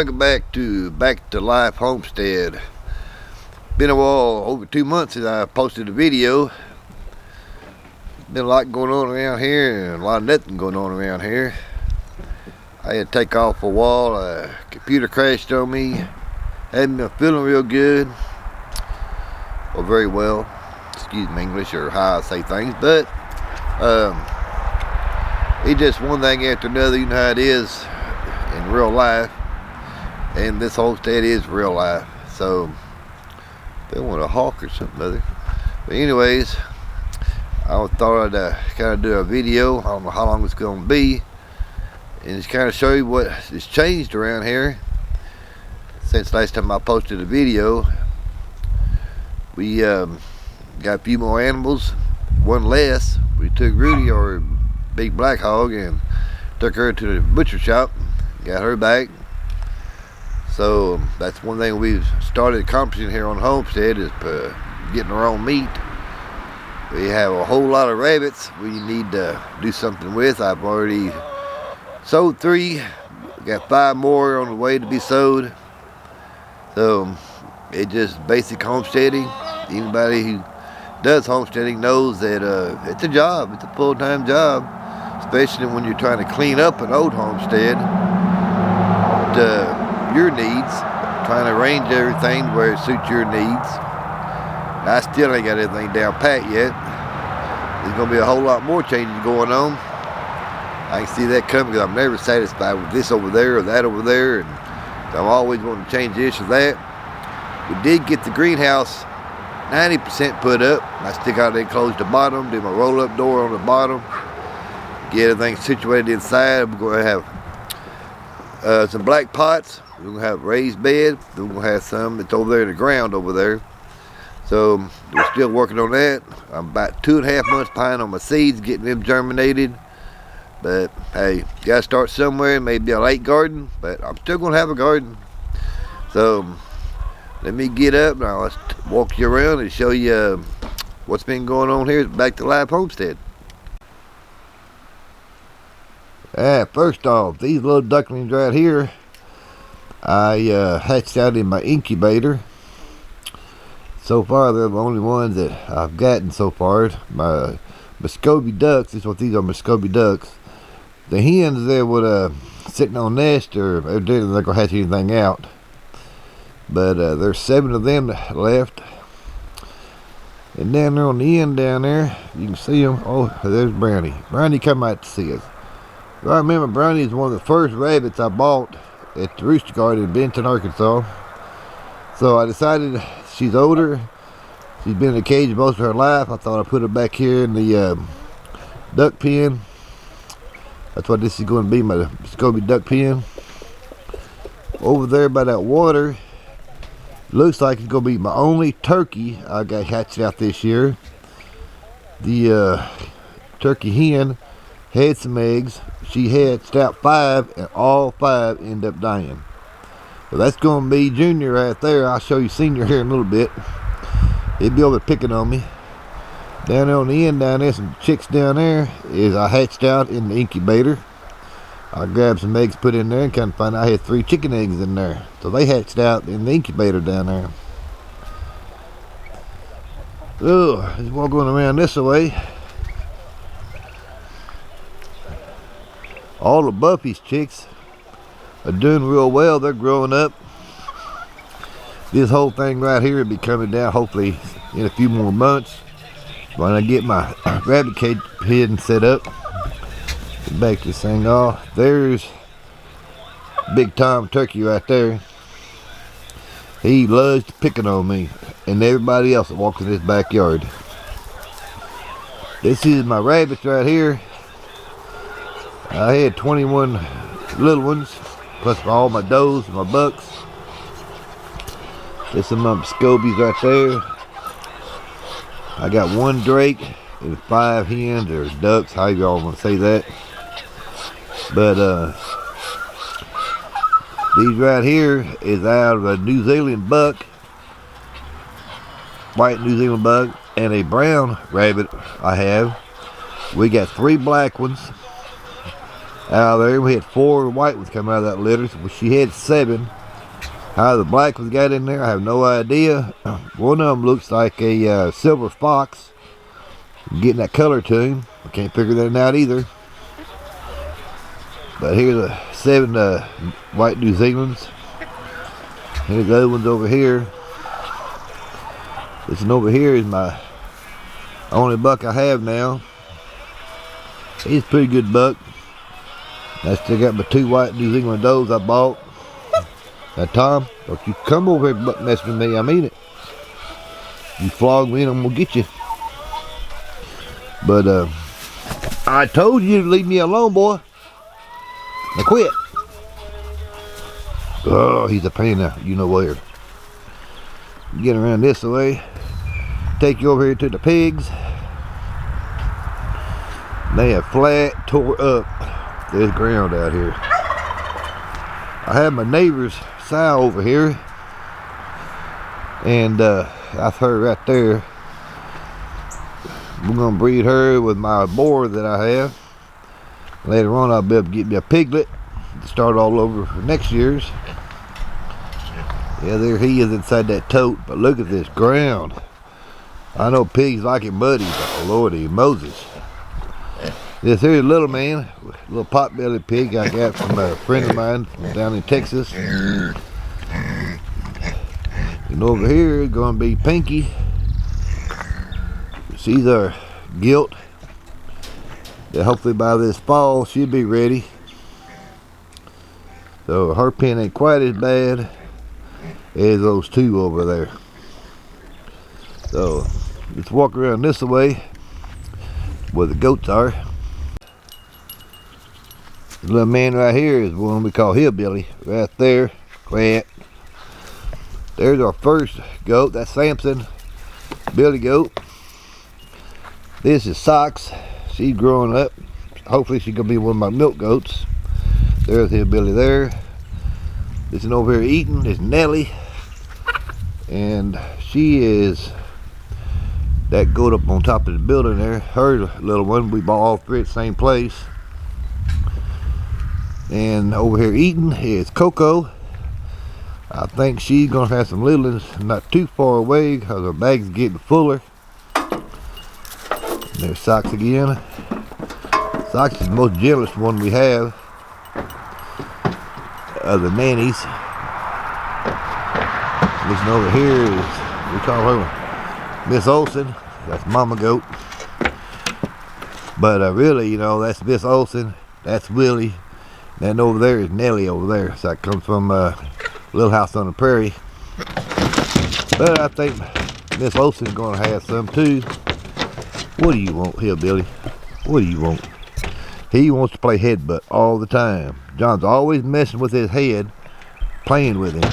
welcome back to Life Homestead. Been a while, over 2 months since I posted a video. Been a lot going on around here and a lot of nothing going on around here. I had to take off for a while. Computer crashed on me. Hadn't been feeling real good, or very well, excuse me English or how I say things, but it's just one thing after another. You know how it is in real life, and this homestead is real life. So they want a hawk or something other. But anyways, I thought I'd kind of do a video. I don't know how long it's going to be, and just kind of show you what has changed around here since last time I posted a video. We got a few more animals, one less. We took Rudy, our big black hog, and took her to the butcher shop, got her back. So that's one thing we've started accomplishing here on Homestead, is getting our own meat. We have a whole lot of rabbits we need to do something with. I've already sold 3, got 5 more on the way to be sold. So it's just basic homesteading. Anybody who does homesteading knows that it's a job. It's a full-time job, especially when you're trying to clean up an old homestead to your needs, trying to arrange everything where it suits your needs. I still ain't got everything down pat yet. There's going to be a whole lot more changes going on. I can see that coming, because I'm never satisfied with this over there or that over there, and I'm always wanting to change this or that. We did get the greenhouse 90% put up. I still got to enclose the bottom, do my roll-up door on the bottom, get everything situated inside. We're going to have some black pots. We're going to have raised bed. We're going to have some that's over there in the ground over there. So we're still working on that. I'm about 2.5 months behind on my seeds, getting them germinated. But hey, you got to start somewhere. Maybe a late garden, but I'm still going to have a garden. So let me get up now. Let's walk you around and show you what's been going on here back to Live Homestead. First off, these little ducklings right here, I hatched out in my incubator. So far, they're the only ones that I've gotten so far. My Muscovy ducks, this is what these are, Muscovy ducks. The hens there would sitting on nest, or they're not gonna hatch anything out. But there's 7 of them left. And down there on the end down there, you can see them. Oh, there's Brownie. Brownie come out to see us. I remember Brownie is one of the first rabbits I bought at the Rooster Garden in Benton, Arkansas. So I decided, she's older. She's been in a cage most of her life. I thought I'd put her back here in the duck pen. That's what this is going to be, my Muscovy duck pen. Over there by that water, looks like it's going to be my only turkey I got hatched out this year. The turkey hen had some eggs. She hatched out 5, and all 5 ended up dying. So that's going to be Junior right there. I'll show you Senior here in a little bit. He'll be over picking on me. Down there on the end down there, some chicks down there, is I hatched out in the incubator. I grabbed some eggs, put in there, and kind of find out I had 3 chicken eggs in there. So they hatched out in the incubator down there. Oh, just walking around this way. All of Buffy's chicks are doing real well. They're growing up. This whole thing right here will be coming down hopefully in a few more months when I get my rabbit cage pen set up. Get back this thing off. There's Big Tom Turkey right there. He loves picking on me and everybody else that walks in this backyard. This is my rabbits right here. I had 21 little ones, plus all my does and my bucks. There's some of my scobies right there. I got 1 drake and 5 hens or ducks, however y'all want to say that. But these right here is out of a New Zealand buck, white New Zealand buck, and a brown rabbit I have. We got 3 black ones. out of there. We had 4 white ones come out of that litter. So she had 7. How the black ones got in there, I have no idea. One of them looks like a silver fox. Getting that color to him. I can't figure that out either. But here's the 7 white New Zealands. Here's the other ones over here. This one over here is my only buck I have now. He's a pretty good buck. I still got my 2 white New Zealand does I bought. Now Tom, don't you come over here buck messing with me, I mean it. You flog me and I'm gonna get you. But I told you to leave me alone, boy. Now quit. Oh, he's a pain now, you know where. Get around this way. Take you over here to the pigs. They have flat tore up this ground out here. I have my neighbor's sow over here, and I've heard right there. We're gonna breed her with my boar that I have. Later on, I'll be able to get me a piglet to start all over for next year's. Yeah, there he is inside that tote. But look at this ground. I know pigs like it muddy, but Lordy Moses. This here's a little man, little pot-bellied pig I got from a friend of mine from down in Texas. And over here is going to be Pinky. She's our gilt. That hopefully by this fall she'll be ready. So her pen ain't quite as bad as those 2 over there. So let's walk around this way where the goats are. This little man right here is one we call Hillbilly. Right there. Quiet. There's our first goat. That's Samson. Billy goat. This is Socks. She's growing up. Hopefully she's going to be one of my milk goats. There's Hillbilly there. This one over here eating is Nellie. And she is that goat up on top of the building there. Her little one. We bought all 3 at the same place. And over here eating is Coco. I think she's going to have some little ones not too far away because her bag's getting fuller. And there's Socks again. Socks is the most gentlest one we have of the nannies. This one over here is, we call her Miss Olsen. That's Mama Goat. But really, you know, that's Miss Olsen. That's Willie. And over there is Nellie over there. So that comes from Little House on the Prairie. But I think Miss Olsen's going to have some too. What do you want, Hillbilly? What do you want? He wants to play headbutt all the time. John's always messing with his head, playing with him.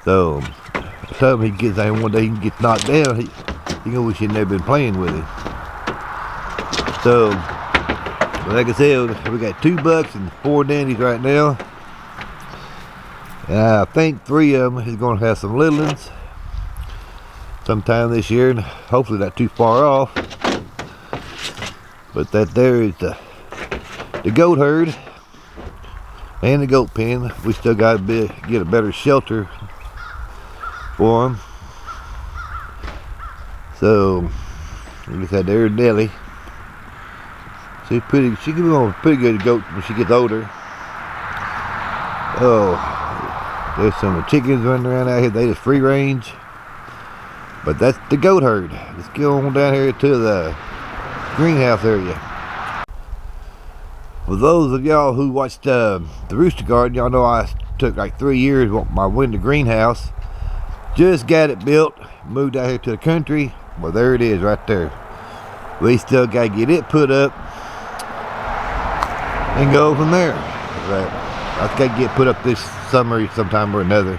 So, by the time he gets there one day, he gets knocked down, he gonna wish he'd never been playing with him. So, like I said, we got 2 bucks and 4 dandies right now. And I think 3 of them is going to have some little ones sometime this year, and hopefully not too far off. But that there is the goat herd and the goat pen. We still got to get a better shelter for them. So, like I said, there's Nellie. She can be a pretty good goat when she gets older. Oh, there's some chickens running around out here. They just free range. But that's the goat herd. Let's go on down here to the greenhouse area. For those of y'all who watched the Rooster Garden, y'all know I took like 3 years with my window greenhouse. Just got it built, moved out here to the country. Well, there it is right there. We still got to get it put up and go from there. Right. I've got to get put up this summer sometime or another.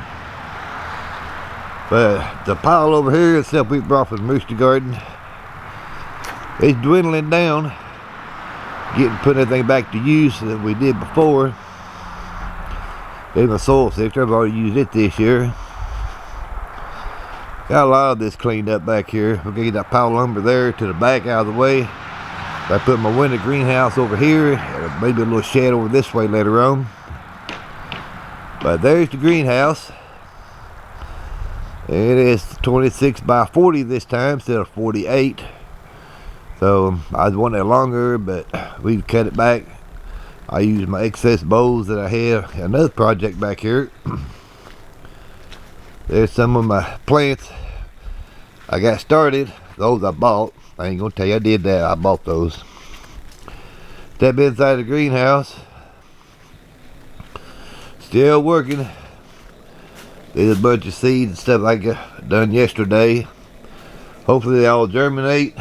But the pile over here is stuff we brought from the Rooster Garden. It's dwindling down. Putting everything back to use that we did before. There's my soil sifter. I've already used it this year. Got a lot of this cleaned up back here. We're gonna get that pile of lumber there to the back out of the way. I put my winter greenhouse over here, and maybe a little shed over this way later on. But there's the greenhouse. It is 26 by 40 this time instead of 48. So I was wanting it longer, but we cut it back. I used my excess bowls that I had. Another project back here. There's some of my plants I got started. Those I bought. I ain't gonna tell you I did that. I bought those. Step inside the greenhouse. Still working. There's a bunch of seeds and stuff I got done yesterday. Hopefully they all germinate.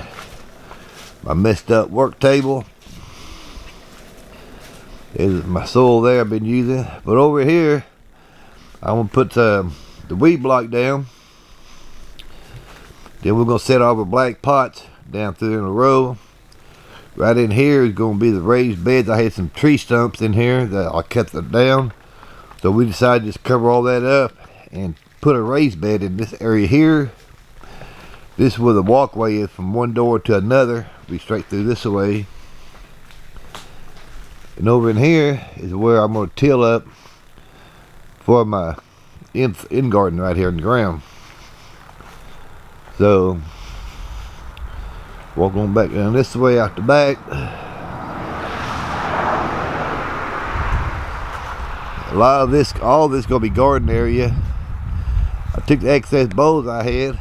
My messed up work table. There's my soil there I've been using. But over here, I'm gonna put the weed block down. Then we're gonna set all the black pots down through in a row. Right in here is gonna be the raised beds. I had some tree stumps in here that I cut them down. So we decided to just cover all that up and put a raised bed in this area here. This is where the walkway is from one door to another. Be straight through this way. And over in here is where I'm going to till up for my in garden right here in the ground. So walk on back down this way out the back. A lot of this, all this is going to be garden area. I took the excess bowls I had,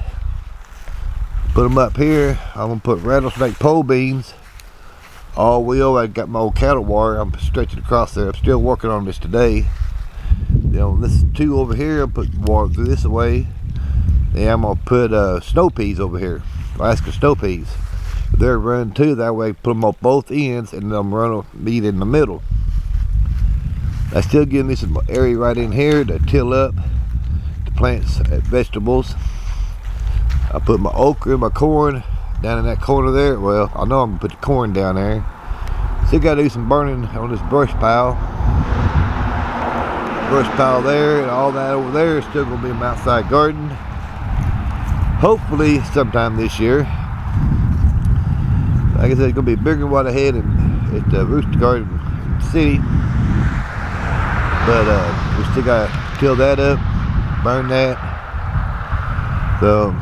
put them up here. I'm going to put rattlesnake pole beans all the way over. I got my old cattle wire. I'm stretching across there. I'm still working on this today. You know, this two over here, I'll put water through this way. Then I'm going to put snow peas over here. Alaska snow peas. They're run too. That way I put them on both ends and then I'm running meat in the middle. I still give me some area right in here to till up the plants and vegetables. I put my okra, my corn down in that corner there. Well, I know I'm gonna put the corn down there. Still gotta do some burning on this brush pile. Brush pile there and all that over there is still gonna be in my outside garden. Hopefully sometime this year. Like I said, it's gonna be bigger than what I had at the Rooster Garden City. But we still gotta till that up, burn that. So,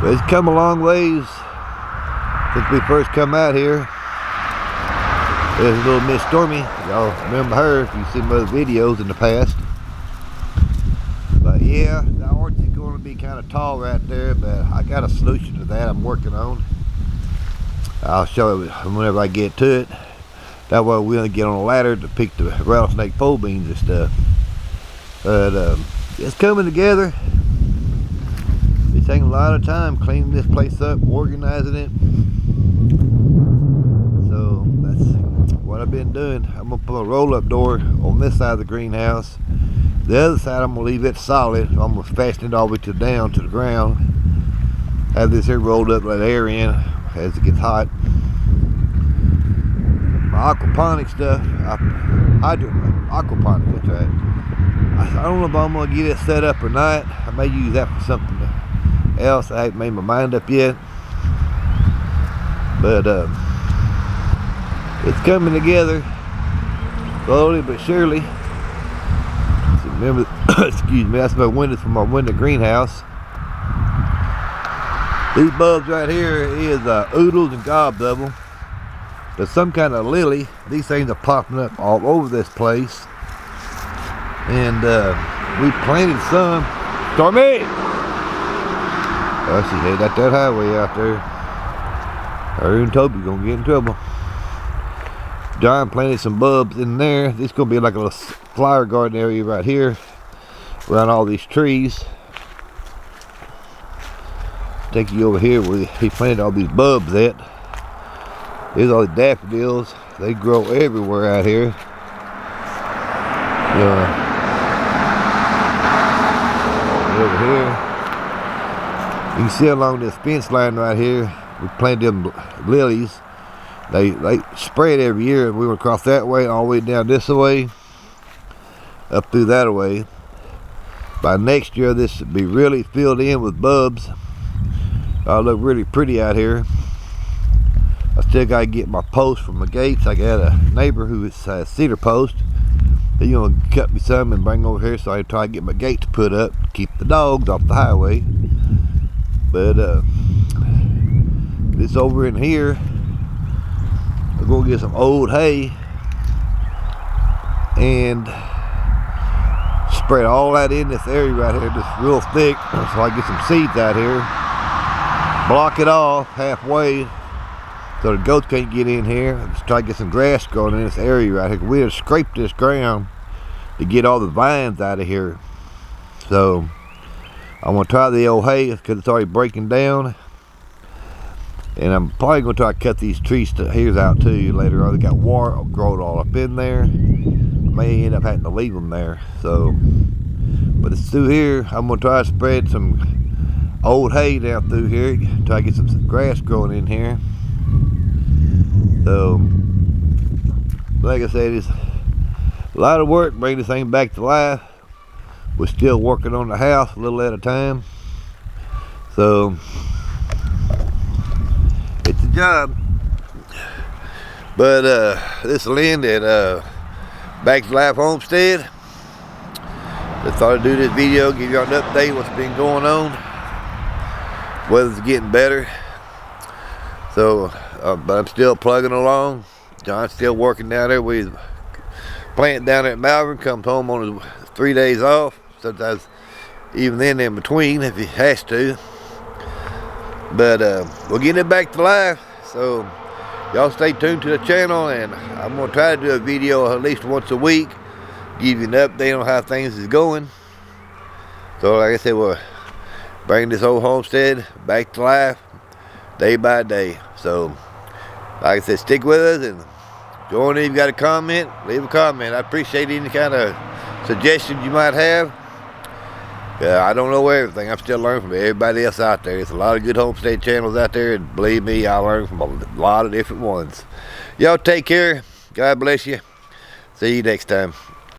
but it's come a long ways since we first come out here. There's a little Miss Stormy. Y'all remember her if you've seen my other videos in the past. But yeah, the arch is going to be kind of tall right there, but I got a solution to that I'm working on. I'll show it whenever I get to it. That way we'll get on a ladder to pick the rattlesnake pole beans and stuff. But it's coming together. It's taking a lot of time cleaning this place up, organizing it. So that's what I've been doing. I'm gonna put a roll-up door on this side of the greenhouse. The other side I'm gonna leave it solid. I'm gonna fasten it all the way down to the ground. Have this here rolled up, let air in as it gets hot. My aquaponic stuff, aquaponic, that's right. I don't know if I'm gonna get it set up or not. I may use that for something else. I haven't made my mind up yet. But it's coming together slowly but surely. So remember, excuse me, that's my windows from my window greenhouse. These bulbs right here is oodles and gobdouble. There's some kind of lily. These things are popping up all over this place. And we planted some. Stormy! Oh, she headed out that highway out there. Her and Toby's gonna get in trouble. John planted some bulbs in there. This is gonna be like a little flower garden area right here around all these trees. Take you over here where he planted all these bulbs at. There's all the daffodils. They grow everywhere out here. Over here, you can see along this fence line right here, we planted them lilies. They spread every year, and we went across that way, all the way down this way, up through that way. By next year, this will be really filled in with bulbs. It'll look really pretty out here. I still gotta get my post from my gates. I got a neighbor who has cedar post. He's gonna cut me some and bring over here, so I try to get my gates put up, keep the dogs off the highway. But this over in here, I'm gonna get some old hay and spread all that in this area right here, just real thick, so I get some seeds out here. Block it off halfway so the goats can't get in here. Just try to get some grass growing in this area right here. We just scraped this ground to get all the vines out of here. So I'm gonna try the old hay because it's already breaking down. And I'm probably gonna try to cut these trees here out too later on. They got water growing all up in there. I may end up having to leave them there. So, but it's through here. I'm gonna try to spread some old hay down through here. Try to get some grass growing in here. So, like I said, it's a lot of work bring this thing back to life. We're still working on the house a little at a time. So, it's a job. But this is Lynn at Back to Life Homestead. Just thought I'd do this video, give y'all an update what's been going on. Weather's getting better. So, but I'm still plugging along. John's still working down there. We plant down there at Malvern, comes home on his 3 days off. Sometimes even then in between if he has to. But we're getting it back to life. So y'all stay tuned to the channel, and I'm going to try to do a video at least once a week. Give you an update on how things is going. So like I said, we'll bring this old homestead back to life day by day. So like I said, stick with us, and join in. If you got a comment, leave a comment. I appreciate any kind of suggestions you might have. I don't know everything. I'm still learning from everybody else out there. There's a lot of good homestead channels out there, and believe me, I learn from a lot of different ones. Y'all take care. God bless you. See you next time.